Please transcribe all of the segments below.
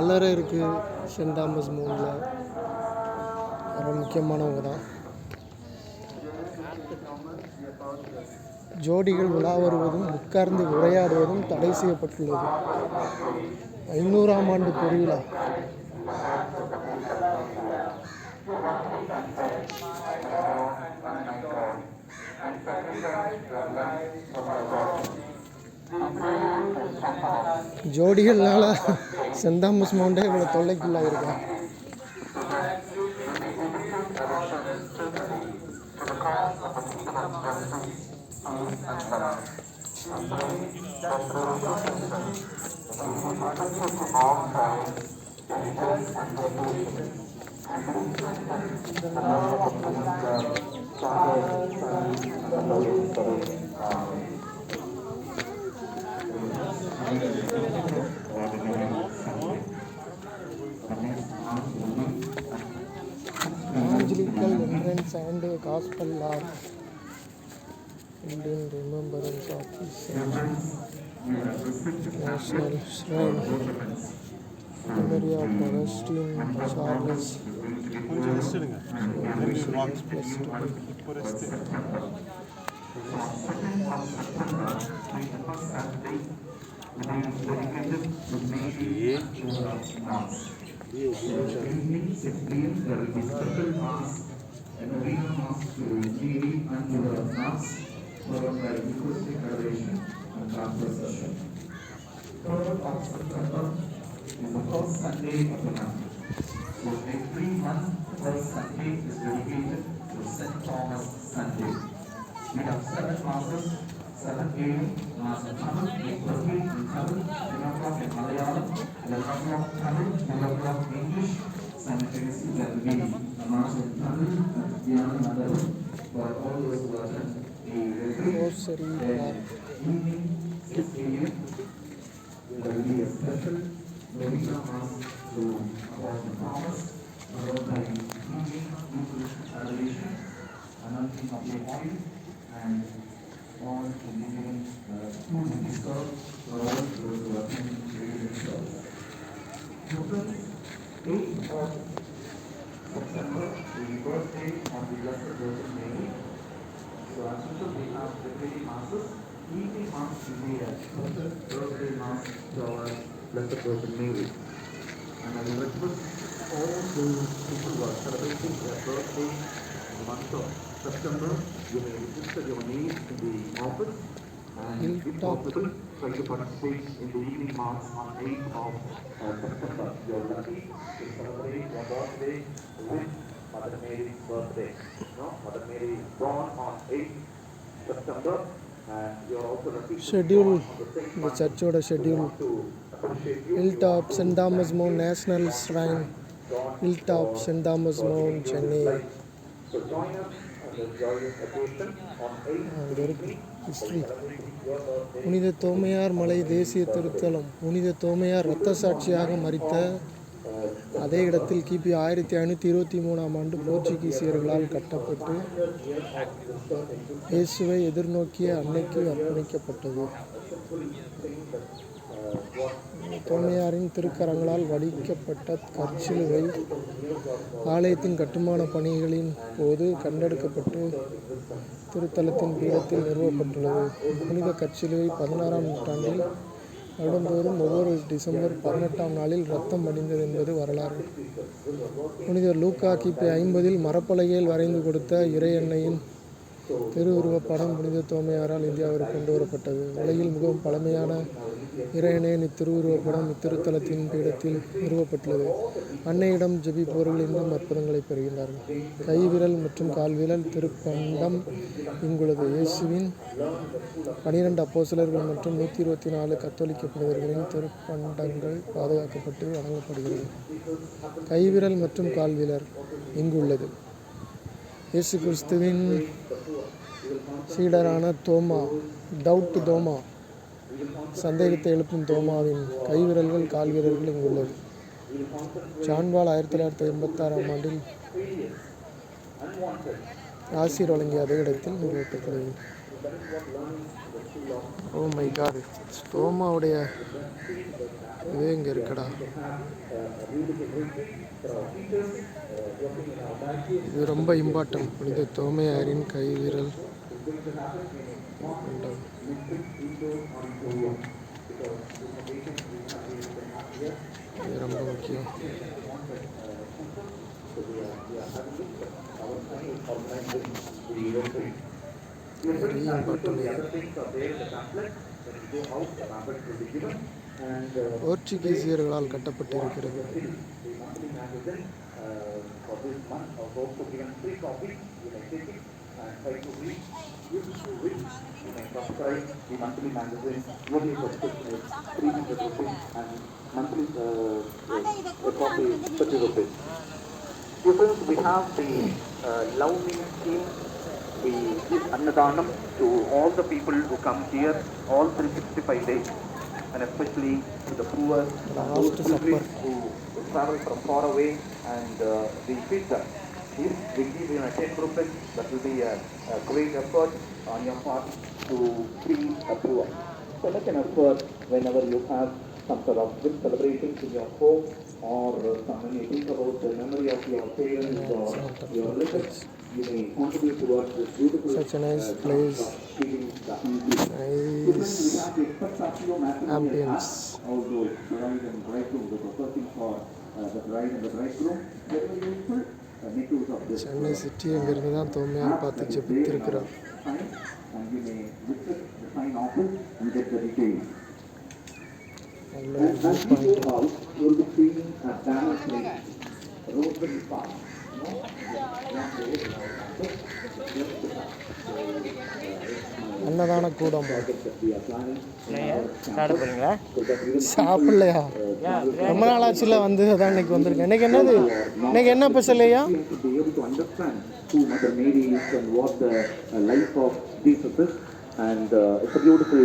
கல்லறை இருக்குது send Thomas மவுண்டில். ரொம்ப முக்கியமானவங்க தான். ஜோடிகள் உலா வருவதும் உட்கார்ந்து உரையாடுவதும் தடை செய்யப்பட்டுள்ளது. 500ஆம் ஆண்டு பெருவிழா. ஜோடிகள்னால சென்ட் தாமஸ் மவுண்டே இவ்வளோ தொல்லைக்குள்ளாக இருக்கா. Evangelical entrance and gospel art in remembrance of his national shrine. Memory of Augustine Charles. Is the first Sunday of the month. So every month, first Sunday is dedicated to St. Thomas Sunday. We have 7 masses, 7 a.m. Mass in Tamil, 8:30 in Tamil, 10 o'clock in Malayalam, 11 o'clock Tamil, 12 o'clock English. Simultaneously, there will be a Mass in Tamil and Dhyanam Mandapam for all those who attend the regular evening 6 a.m. There will be a special Novena Mass to Apostle Thomas, followed by evening Eucharistic adoration, anointing of the oil, and all the living food will be served for all those who attend religious service. Today, 8th of September, the birthday of the Blessed Virgin Mary. So as usual, we have the daily masses. Evening Mass will be a special birthday Mass to our Blessed Virgin Mary. And I will request all those people who are celebrating their birthday in the month of September, you may register your name in the office and if possible, try to participate in the evening Mass on 8th of September. You are lucky to celebrate your birthday with Mother Mary's birthday. No? Mother Mary is born on 8th September. Schedule, the church schedule. Hilltop St. Thomas Mount National Shrine, Hilltop St. Thomas Mount, Chennai. History. புனித தோமையார் மலை தேசிய திருத்தலம். புனித தோமையார் இரத்த சாட்சியாக மரித்த அதே இடத்தில் கிபி 1523ஆம் ஆண்டு போர்ச்சுகீசியர்களால் கட்டப்பட்டு இயேசுவை எதிர்நோக்கிய அன்னைக்கு அர்ப்பணிக்கப்பட்டது. தோமையாரின் திருக்கரங்களால் வடிக்கப்பட்ட கற்சிலுவை ஆலயத்தின் கட்டுமான பணிகளின் போது கண்டெடுக்கப்பட்டு திருத்தலத்தின் பீடத்தில் நிறுவப்பட்டுள்ளது. புனித கற்சிலுவை 16ஆம் நூற்றாண்டில் வருடந்தோறும் ஒவ்வொரு டிசம்பர் 18ஆம் நாளில் இரத்தம் வடிந்தது என்பது வரலாறு. புனிதர் லூக்கா கிபி 50இல் மரப்பலகையில் வரைந்து கொடுத்த இறை அன்னையின் திருவுருவப்படம் புனித தோமையாரால் இந்தியாவிற்கு கொண்டு வரப்பட்டது. உலகில் மிகவும் பழமையான இறை அன்னையின் இத்திருவுருவப்படம் இத்திருத்தலத்தின் பீடத்தில் நிறுவப்பட்டுள்ளது. அன்னையிடம் ஜெபிப்பவர்கள் இன்னும் அற்புதங்களை பெறுகின்றார்கள். கைவிரல் மற்றும் கால்விரல் திருப்பண்டம் இங்குள்ளது. இயேசுவின் 12 அப்போஸ்தலர்கள் மற்றும் 124 கத்தோலிக்க புனிதர்களின் திருப்பண்டங்கள் பாதுகாக்கப்பட்டு வணங்கப்படுகிறது. கைவிரல் மற்றும் கால்விரல் இங்குள்ளது. இயேசு கிறிஸ்துவின் சீடரான தோமா, டவுட் தோமா, சந்தேகத்தை எழுப்பும் தோமாவின் கைவிரல்கள் கால்விரல்கள் இங்குள்ளது. ஜான்வால் 1986ஆம் ஆண்டில் ஆசிர் வழங்கிய அதே இடத்தில் நிறுவப்பட்டுள்ளது. ஓ மை காட், ஸ்டோமாவுடைய இது இங்கே இருக்குடா. இது ரொம்ப இம்பார்ட்டன்ட். புனித தோமையாரின் கை விரல் கொண்டது. இது ரொம்ப முக்கியம். Very important. போர்ச்சுகீசியர்களால் கட்டப்பட்டிருக்கிறது. Students, we have the Love Me scheme. We give Annadanam to all the people who come here all 365 days, and especially to the poor, those pilgrims who travel from far away, and we feed them. If we give 10 rupees, that will be a great effort on your part to feed the poor. So make an effort whenever you have some sort of good celebrations in your home, or when you think about the memory of your parents or your relatives, you may contribute towards this beautiful Such a nice place. feeding the hungry. Nice ambience. All those bride and bridegroom that were searching for the bride and the bridegroom, very useful. Make use of this Chennai city அங்கிருந்து தான் தோமையார் பார்த்து ஜெபித்திருக்கிறார். sign, and you may visit the sign office and get the details. நல்ல And as you go out, you will be seeing a banner placed, Rosary Park. No? Not there in our campus, just the back. அன்னதான கூடம். Project that we are planning in our சாப்பிட campus, போறீங்களா? so that we will சாப்பிடலையா? ரொம்ப நாள் ஆச்சுல வந்து, அதான் இன்னைக்கு வந்திருக்கேன். இன்னைக்கு என்னது? இன்னைக்கு என்ன ஸ்பெஷல் ஐயா? to be able to understand who Mother Mary is and what the life of Jesus is. And it's a beautiful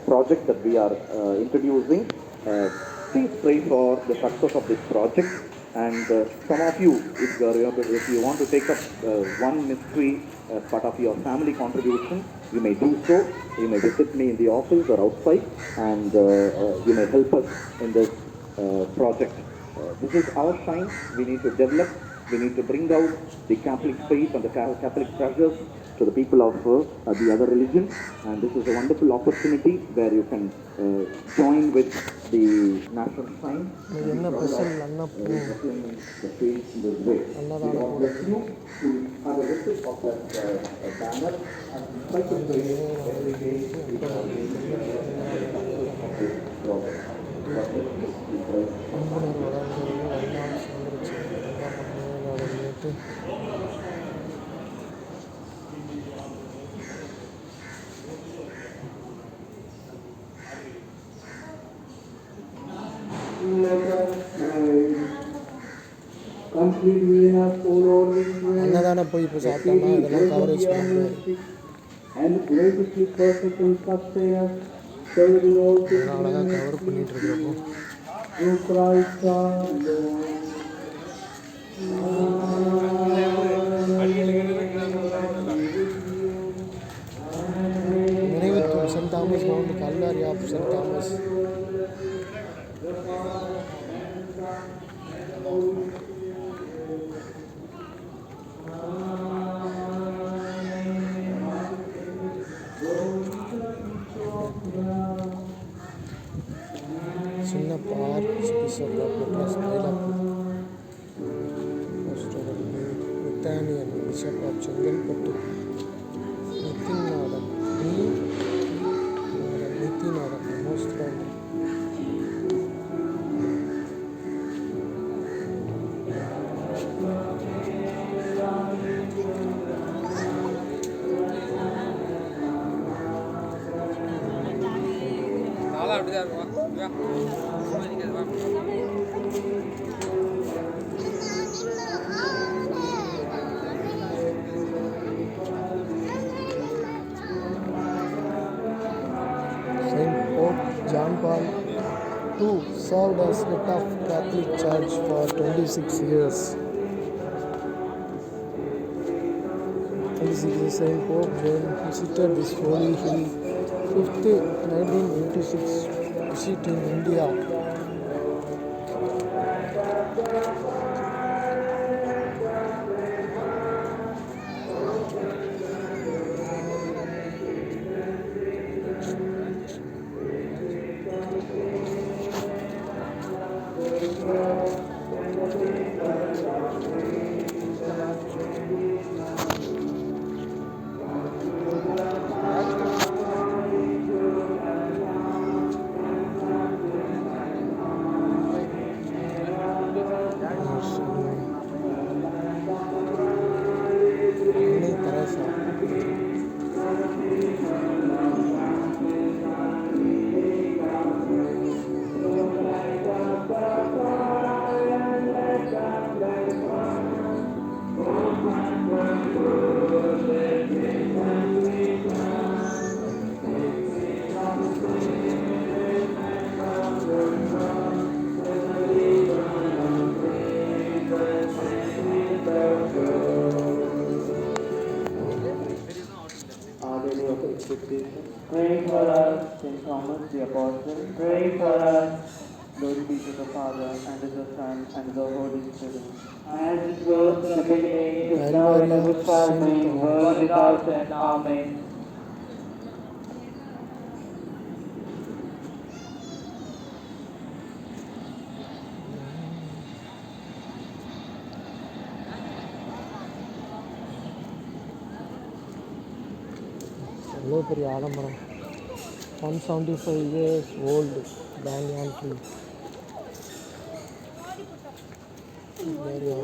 project that we are introducing. Please pray for the success of this project. And some of you, if you want to take up one mystery as part of your family contribution, you may do so. You may visit me in the office or outside, and you may help us in this project. This is our shine. We need to develop. We need to bring out the Catholic faith and the Catholic treasures to the people of the other religion. And this is a wonderful opportunity where you can join with the national sign. இன்னைக்கு என்ன special? அன்னப்பூ The faith in this way. அன்னதான God கூடம். bless you to have a visit of that banner and try to pray every day of this program. God bless you. We pray. அன்புணர் வளர்ந்தது வல்லால் சுந்தரிச்சு முன்னிட்டு Completely have followed His way அன்னதான போய் இப்போ சாப்பிட்டோம்னா இதெல்லாம் coverage பண்ண முடியாது. and graciously perfect and sustain us, serving all things அதனால தான் கவர் பண்ணிட்டு இருக்கிறப்போ through Christ our Lord. நினைவுத்தூள் சென்ட் தாமஸ் மவுண்ட் கல்லறை ஆஃப் சென்ட் தாமஸ். சின்ன பார்க் பிஷப் ஆஃப் மெட்ராஸ் மயிலாப்பூர். நித்தானியன் பிஷப் ஆஃப் செங்கல்பட்டு. நித்தின்நாதன் நித்திநாதன் most friend. Saint Pope John Paul II served as head of Catholic Church for 26 years. 26 the Saint Pope John visited this holy hill. 5th 1986 visit in India. Anne Teresa. Our Lady of Expectation. Pray for us, Saint Thomas the Apostle. Pray for us. Glory be to the Father, and to the Son, and to the Holy Spirit. As it was in the beginning, is now, and ever shall be, world without end. Amen. எவ்வளோ பெரிய ஆலமரம் 175 years old banyan tree. Area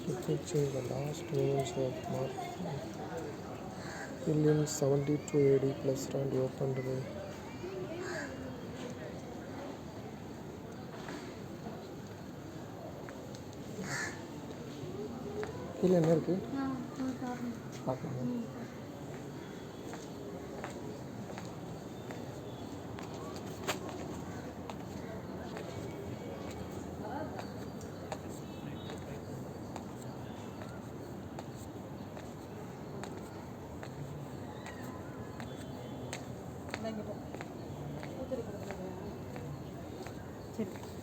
depicting the last moments of Martin. Hill in 72 AD plus and opened by கீழே என்ன இருக்கு பார்க்கலாம். சரி